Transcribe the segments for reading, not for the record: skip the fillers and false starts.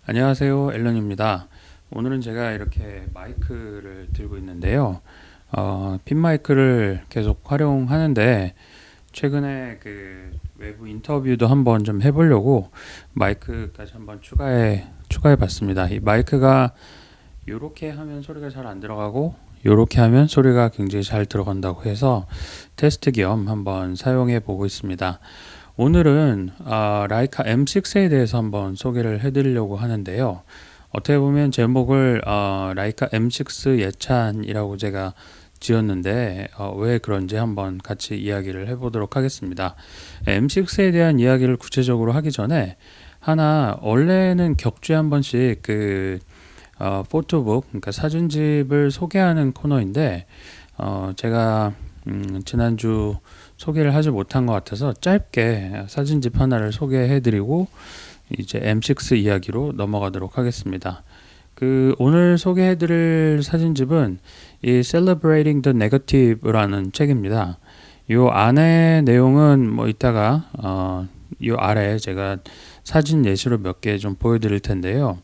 안녕하세요, 앨런입니다. 오늘은 제가 이렇게 마이크를 들고 있는데요. 핀 마이크를 계속 활용하는데 최근에 그 외부 인터뷰도 한번 좀 해보려고 마이크까지 한번 추가해 봤습니다. 이 마이크가 요렇게 하면 소리가 잘 안 들어가고 요렇게 하면 소리가 굉장히 잘 들어간다고 해서 테스트 겸 한번 사용해 보고 있습니다. 오늘은 라이카 M6에 대해서 한번 소개를 해드리려고 하는데요. 어떻게 보면 제목을 라이카 M6 예찬이라고 제가 지었는데 왜 그런지 한번 같이 이야기를 해보도록 하겠습니다. M6에 대한 이야기를 구체적으로 하기 전에 하나 원래는 격주에 한 번씩 그 포토북 그러니까 사진집을 소개하는 코너인데 제가 지난주 소개를 하지 못한 것 같아서 짧게 사진집 하나를 소개해드리고 이제 M6 이야기로 넘어가도록 하겠습니다. 그 오늘 소개해드릴 사진집은 이 Celebrating the Negative라는 책입니다. 요 안에 내용은 뭐 이따가 요 아래 제가 사진 예시로 몇 개 좀 보여드릴 텐데요.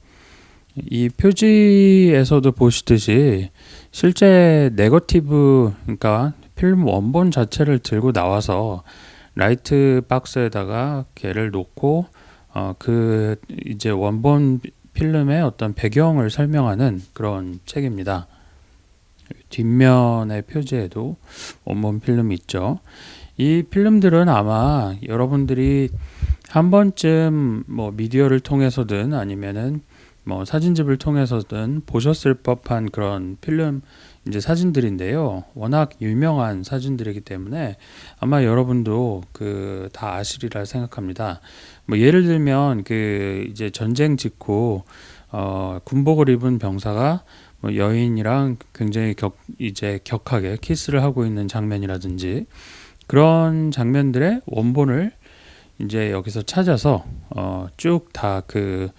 이 표지에서도 보시듯이 실제 네거티브 그러니까 필름 원본 자체를 들고 나와서 라이트 박스에다가 걔를 놓고 그 이제 원본 필름의 어떤 배경을 설명하는 그런 책입니다. 뒷면의 표지에도 원본 필름이 있죠. 이 필름들은 아마 여러분들이 한 번쯤 뭐 미디어를 통해서든 아니면은 뭐 사진집을 통해서든 보셨을 법한 그런 필름 이제 사진들인데요. 워낙 유명한 사진들이기 때문에 아마 여러분도 그 다 아시리라 생각합니다. 뭐 예를 들면 그 이제 전쟁 직후 군복을 입은 병사가 뭐 여인이랑 굉장히 이제 격하게 키스를 하고 있는 장면이라든지 그런 장면들의 원본을 이제 여기서 찾아서 쭉 다 그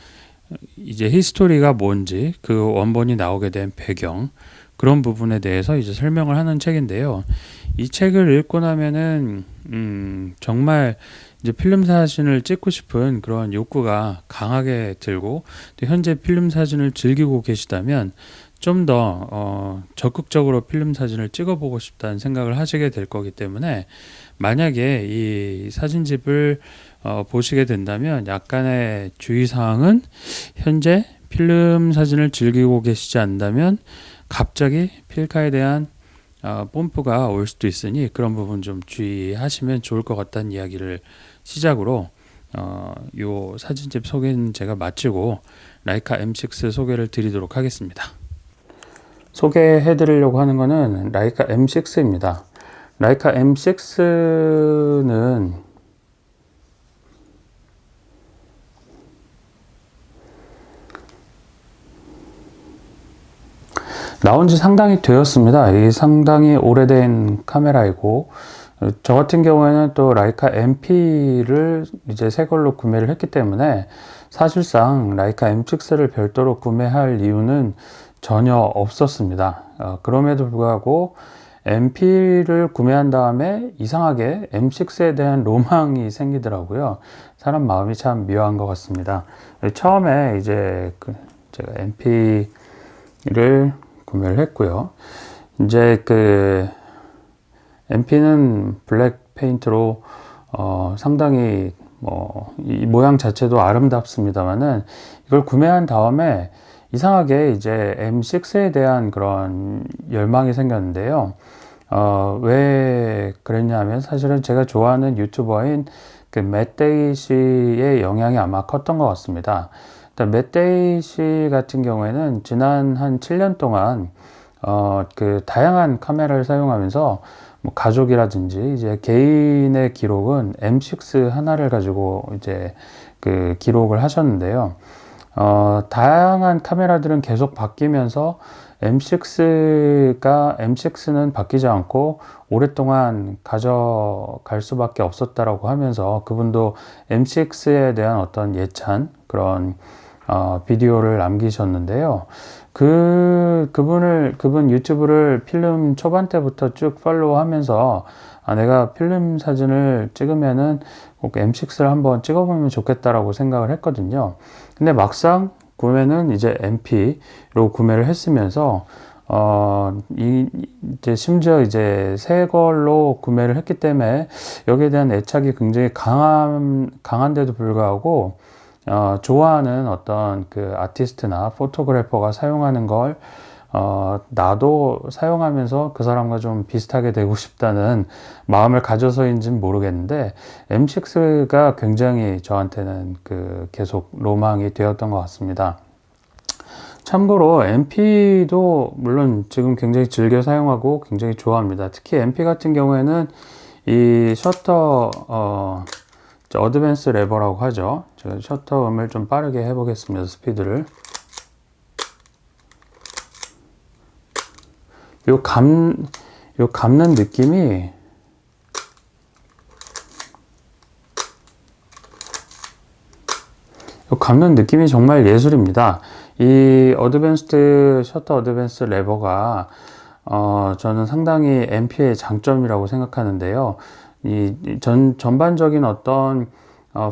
이제 히스토리가 뭔지 그 원본이 나오게 된 배경 그런 부분에 대해서 이제 설명을 하는 책인데요. 이 책을 읽고 나면은 정말 이제 필름 사진을 찍고 싶은 그런 욕구가 강하게 들고 또 현재 필름 사진을 즐기고 계시다면 좀 더 적극적으로 필름 사진을 찍어보고 싶다는 생각을 하시게 될 거기 때문에 만약에 이 사진집을 보시게 된다면 약간의 주의사항은 현재 필름 사진을 즐기고 계시지 않다면 갑자기 필카에 대한 뽐뿌가 올 수도 있으니 그런 부분 좀 주의하시면 좋을 것 같다는 이야기를 시작으로 요 사진집 소개는 제가 마치고 라이카 M6 소개를 드리도록 하겠습니다. 소개해 드리려고 하는 거는 라이카 M6입니다. 라이카 M6는 나온 지 상당히 되었습니다. 이 상당히 오래된 카메라이고 저 같은 경우에는 또 라이카 MP를 이제 새 걸로 구매를 했기 때문에 사실상 라이카 M6를 별도로 구매할 이유는 전혀 없었습니다. 그럼에도 불구하고 MP를 구매한 다음에 이상하게 M6에 대한 로망이 생기더라고요. 사람 마음이 참 묘한 것 같습니다. 처음에 이제 제가 MP를 구매를 했고요. 이제 그 MP는 블랙 페인트로 상당히 뭐 이 모양 자체도 아름답습니다만은 이걸 구매한 다음에 이상하게 이제 M6에 대한 그런 열망이 생겼는데요. 왜 그랬냐면 사실은 제가 좋아하는 유튜버인 그 맷데이 씨의 영향이 아마 컸던 것 같습니다. 맷데이 씨 같은 경우에는 지난 한 7년 동안 그 다양한 카메라를 사용하면서 뭐 가족이라든지 이제 개인의 기록은 M6 하나를 가지고 이제 그 기록을 하셨는데요. 다양한 카메라들은 계속 바뀌면서 M6는 바뀌지 않고 오랫동안 가져갈 수밖에 없었다라고 하면서 그분도 M6에 대한 어떤 예찬 그런 비디오를 남기셨는데요. 그분 유튜브를 필름 초반 때부터 쭉 팔로우 하면서 내가 필름 사진을 찍으면은 꼭 M6를 한번 찍어보면 좋겠다라고 생각을 했거든요. 근데 막상 구매는 이제 MP로 구매를 했으면서 이제 심지어 이제 새 걸로 구매를 했기 때문에 여기에 대한 애착이 굉장히 강한데도 불구하고 좋아하는 어떤 그 아티스트나 포토그래퍼가 사용하는 걸 나도 사용하면서 그 사람과 좀 비슷하게 되고 싶다는 마음을 가져서인지는 모르겠는데 M6가 굉장히 저한테는 그 계속 로망이 되었던 것 같습니다. 참고로 MP도 물론 지금 굉장히 즐겨 사용하고 굉장히 좋아합니다. 특히 MP 같은 경우에는 이 셔터 어드밴스 레버라고 하죠. 제가 셔터 음을 좀 빠르게 해보겠습니다. 스피드를. 요 감는 느낌이 정말 예술입니다. 이 셔터 어드밴스 레버가 저는 상당히 MP의 장점이라고 생각하는데요. 전반적인 어떤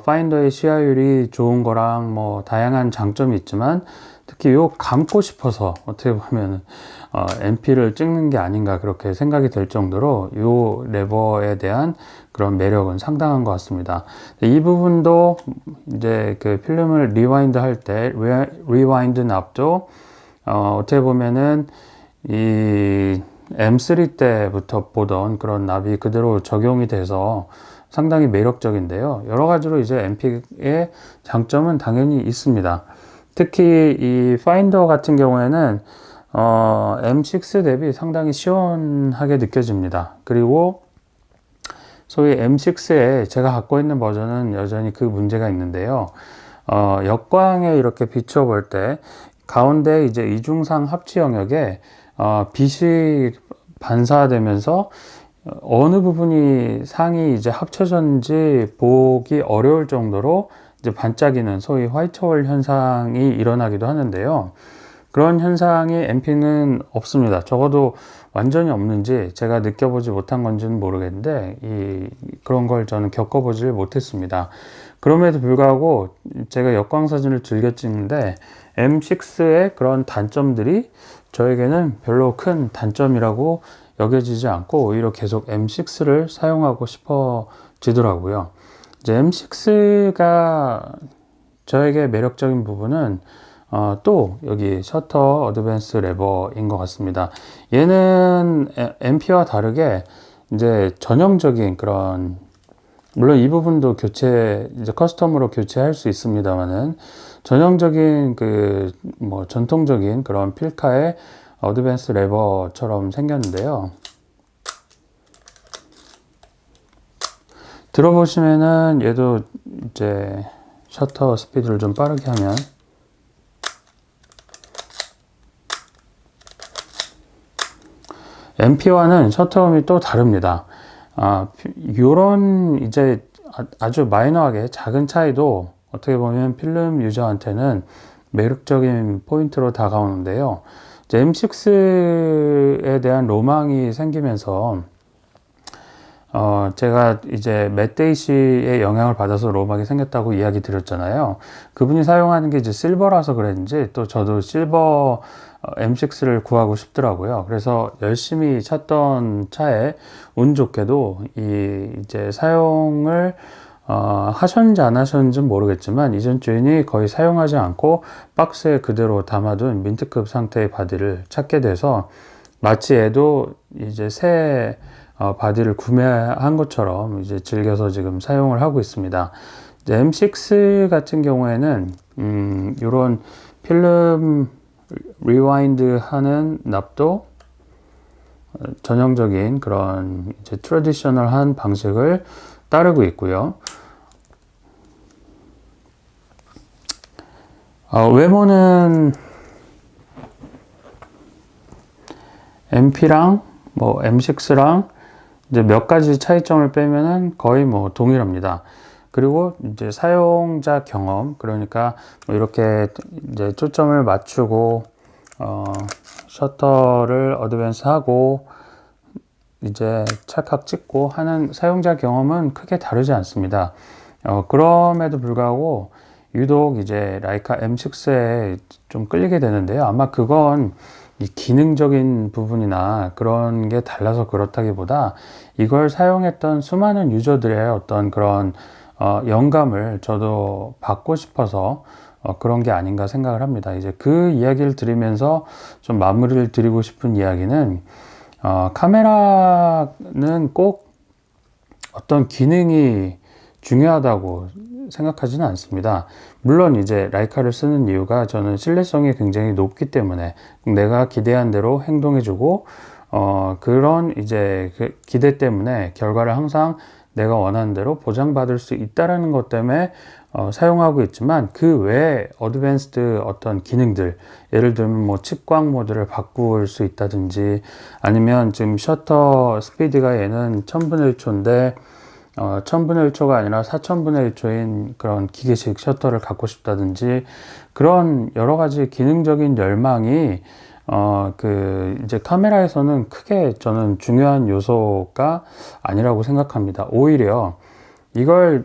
파인더의 시야율이 좋은 거랑 뭐 다양한 장점이 있지만 특히 요 감고 싶어서 어떻게 보면 MP를 찍는 게 아닌가 그렇게 생각이 될 정도로 요 레버에 대한 그런 매력은 상당한 것 같습니다. 이 부분도 이제 그 필름을 리와인드 할 때 리와인드 납도 어떻게 보면은 이 M3 때부터 보던 그런 납이 그대로 적용이 돼서 상당히 매력적인데요. 여러 가지로 이제 MP의 장점은 당연히 있습니다. 특히 이 파인더 같은 경우에는 M6 대비 상당히 시원하게 느껴집니다. 그리고 소위 M6에 제가 갖고 있는 버전은 여전히 그 문제가 있는데요. 역광에 이렇게 비춰볼 때 가운데 이제 이중상 합치 영역에 빛이 반사되면서 어느 부분이 상이 이제 합쳐졌는지 보기 어려울 정도로 이제 반짝이는 소위 화이트홀 현상이 일어나기도 하는데요. 그런 현상이 MP는 없습니다. 적어도 완전히 없는지 제가 느껴보지 못한 건지는 모르겠는데 그런 걸 저는 겪어보지 못했습니다. 그럼에도 불구하고 제가 역광 사진을 즐겨 찍는데 M6의 그런 단점들이 저에게는 별로 큰 단점이라고 여겨지지 않고 오히려 계속 M6를 사용하고 싶어지더라고요. 이제 M6가 저에게 매력적인 부분은 또 여기 셔터 어드밴스 레버인 것 같습니다. 얘는 MP와 다르게 이제 전형적인 그런 물론 이 부분도 이제 커스텀으로 교체할 수 있습니다만은 전형적인 그 뭐 전통적인 그런 필카의 어드밴스 레버처럼 생겼는데요. 들어보시면은 얘도 이제 셔터 스피드를 좀 빠르게 하면 MP와는 셔터음이 또 다릅니다. 요런 이제 아주 마이너하게 작은 차이도 어떻게 보면 필름 유저한테는 매력적인 포인트로 다가오는데요. 이제 M6에 대한 로망이 생기면서 제가 이제 맷 데이시의 영향을 받아서 로망이 생겼다고 이야기 드렸잖아요. 그분이 사용하는 게 이제 실버라서 그랬는지 또 저도 실버 M6를 구하고 싶더라고요. 그래서 열심히 찾던 차에 운 좋게도 이제 사용을 하셨는지 안 하셨는지는 모르겠지만 이전 주인이 거의 사용하지 않고 박스에 그대로 담아둔 민트급 상태의 바디를 찾게 돼서 마치 얘도 이제 새 바디를 구매한 것처럼 이제 즐겨서 지금 사용을 하고 있습니다. 이제 M6 같은 경우에는 이런 필름 리와인드 하는 납도 전형적인 그런 이제 트래디셔널한 방식을 따르고 있고요. 외모는 MP랑 뭐 M6랑 이제 몇 가지 차이점을 빼면은 거의 뭐 동일합니다. 그리고 이제 사용자 경험, 그러니까 뭐 이렇게 이제 초점을 맞추고 셔터를 어드밴스 하고 이제 찰칵 찍고 하는 사용자 경험은 크게 다르지 않습니다. 그럼에도 불구하고 유독 이제 라이카 M6에 좀 끌리게 되는데요. 아마 그건 이 기능적인 부분이나 그런 게 달라서 그렇다기보다 이걸 사용했던 수많은 유저들의 어떤 그런 영감을 저도 받고 싶어서 그런 게 아닌가 생각을 합니다. 이제 그 이야기를 들으면서 좀 마무리를 드리고 싶은 이야기는 카메라는 꼭 어떤 기능이 중요하다고 생각하지는 않습니다. 물론 이제 라이카를 쓰는 이유가 저는 신뢰성이 굉장히 높기 때문에 내가 기대한 대로 행동해주고 그런 이제 그 기대 때문에 결과를 항상 내가 원하는 대로 보장받을 수 있다라는 것 때문에 사용하고 있지만 그 외에 어드밴스드 어떤 기능들, 예를 들면 뭐 측광 모드를 바꿀 수 있다든지, 아니면 지금 셔터 스피드가 얘는 1000분의 1초인데 1000분의 1초가 아니라 4000분의 1초인 그런 기계식 셔터를 갖고 싶다든지, 그런 여러 가지 기능적인 열망이 이제 카메라에서는 크게 저는 중요한 요소가 아니라고 생각합니다. 오히려 이걸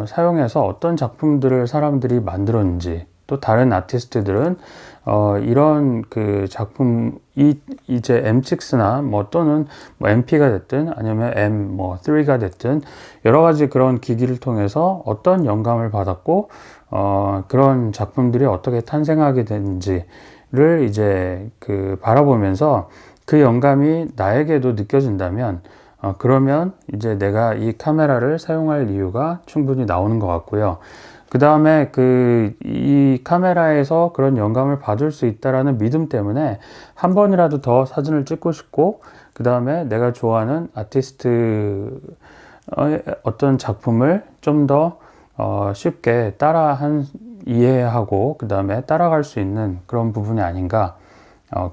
사용해서 어떤 작품들을 사람들이 만들었는지, 또 다른 아티스트들은 이런 그 작품 이제 M6나 뭐 또는 뭐 MP가 됐든 아니면 M3가 됐든 여러 가지 그런 기기를 통해서 어떤 영감을 받았고 그런 작품들이 어떻게 탄생하게 되는지를 이제 그 바라보면서 그 영감이 나에게도 느껴진다면 그러면 이제 내가 이 카메라를 사용할 이유가 충분히 나오는 것 같고요. 그 다음에 이 카메라에서 그런 영감을 받을 수 있다라는 믿음 때문에 한 번이라도 더 사진을 찍고 싶고, 그 다음에 내가 좋아하는 아티스트의 어떤 작품을 좀 더 쉽게 이해하고 그 다음에 따라갈 수 있는 그런 부분이 아닌가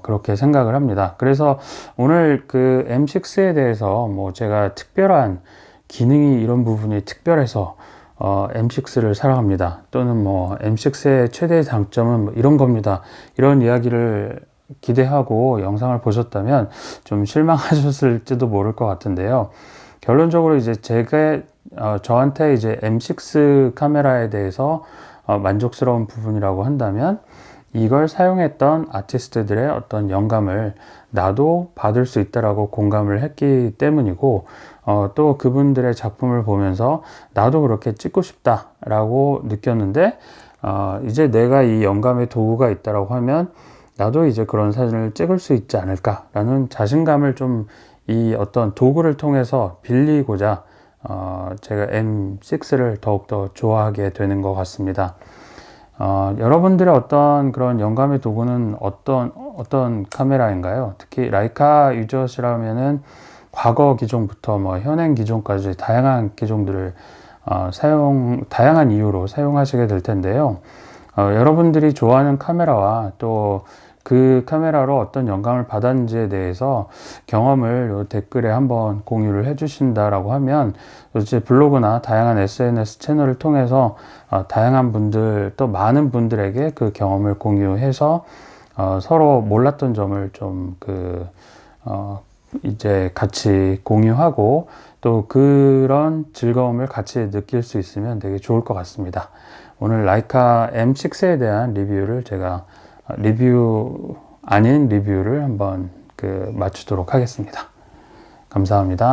그렇게 생각을 합니다. 그래서 오늘 그 M6에 대해서 뭐 제가 특별한 기능이 이런 부분이 특별해서 M6를 사랑합니다, 또는 뭐 M6의 최대 장점은 뭐 이런 겁니다, 이런 이야기를 기대하고 영상을 보셨다면 좀 실망하셨을지도 모를 것 같은데요. 결론적으로 이제 저한테 이제 M6 카메라에 대해서 만족스러운 부분이라고 한다면, 이걸 사용했던 아티스트들의 어떤 영감을 나도 받을 수 있다라고 공감을 했기 때문이고, 또 그분들의 작품을 보면서 나도 그렇게 찍고 싶다라고 느꼈는데, 이제 내가 이 영감의 도구가 있다라고 하면 나도 이제 그런 사진을 찍을 수 있지 않을까라는 자신감을 좀 이 어떤 도구를 통해서 빌리고자 제가 M6를 더욱더 좋아하게 되는 것 같습니다. 여러분들의 어떤 그런 영감의 도구는 어떤 카메라인가요? 특히 라이카 유저시라면은 과거 기종부터 뭐 현행 기종까지 다양한 기종들을 다양한 이유로 사용하시게 될 텐데요. 여러분들이 좋아하는 카메라와 또 그 카메라로 어떤 영감을 받았는지에 대해서 경험을 댓글에 한번 공유를 해 주신다라고 하면, 이제 블로그나 다양한 SNS 채널을 통해서 다양한 분들, 또 많은 분들에게 그 경험을 공유해서 서로 몰랐던 점을 좀 이제 같이 공유하고 또 그런 즐거움을 같이 느낄 수 있으면 되게 좋을 것 같습니다. 오늘 라이카 M6에 대한 리뷰를 제가 리뷰 아닌 리뷰를 한번 맞추도록 하겠습니다. 감사합니다.